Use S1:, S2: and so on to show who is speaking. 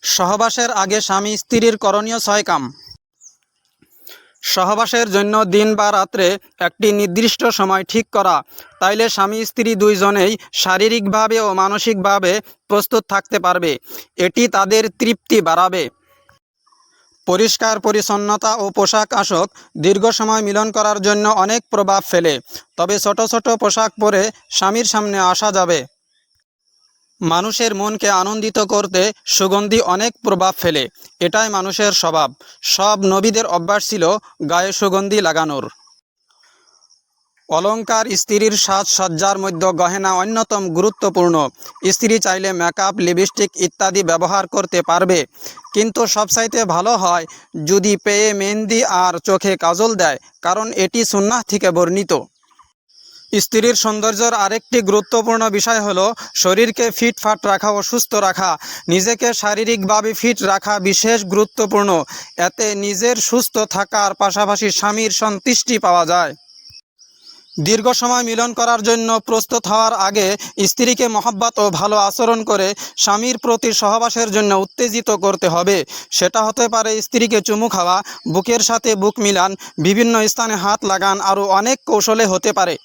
S1: সহবাসের আগে স্বামী স্ত্রীর করণীয় 6 কাম। সহবাসের জন্য দিন বা রাত্রে একটি নির্দিষ্ট সময় ঠিক করা, তাইলে স্বামী স্ত্রী দুইজনেই শারীরিকভাবে ও মানসিকভাবে প্রস্তুত থাকতে পারবে। এটি তাদের তৃপ্তি বাড়াবে। পরিষ্কার পরিচ্ছন্নতা ও পোশাক আশাক দীর্ঘ সময় মিলন করার জন্য অনেক প্রভাব ফেলে, তবে ছোট ছোট পোশাক পরে স্বামীর সামনে আসা যাবে। মানুষের মনকে আনন্দিত করতে সুগন্ধি অনেক প্রভাব ফেলে, এটাই মানুষের স্বভাব। সব নবীদের অভ্যাস ছিল গায়ে সুগন্ধি লাগানোর। অলংকার স্ত্রীর সাজসজ্জার মধ্যে গহেনা অন্যতম গুরুত্বপূর্ণ। স্ত্রী চাইলে মেকআপ, লিপস্টিক ইত্যাদি ব্যবহার করতে পারবে, কিন্তু সবচাইতে ভালো হয় যদি পেয়ে মেহেন্দি আর চোখে কাজল দেয়, কারণ এটি সুন্নাহ থেকে বর্ণিত। স্ত্রীর সৌন্দর্যের আরেকটি গুরুত্বপূর্ণ বিষয় হলো শরীরকে ফিটফাট রাখা ও সুস্থ রাখা। নিজেকে শারীরিকভাবে ফিট রাখা বিশেষ গুরুত্বপূর্ণ। এতে নিজের সুস্থ থাকার পাশাপাশি স্বামীর সন্তুষ্টি পাওয়া যায়। দীর্ঘ সময় মিলন করার জন্য প্রস্তুত হওয়ার আগে স্ত্রীকে মহব্বত ও ভালো আচরণ করে স্বামীর প্রতি সহবাসের জন্য উত্তেজিত করতে হবে। সেটা হতে পারে স্ত্রীকে চুমু খাওয়া, বুকের সাথে বুক মিলান, বিভিন্ন স্থানে হাত লাগান, আরও অনেক কৌশলে হতে পারে।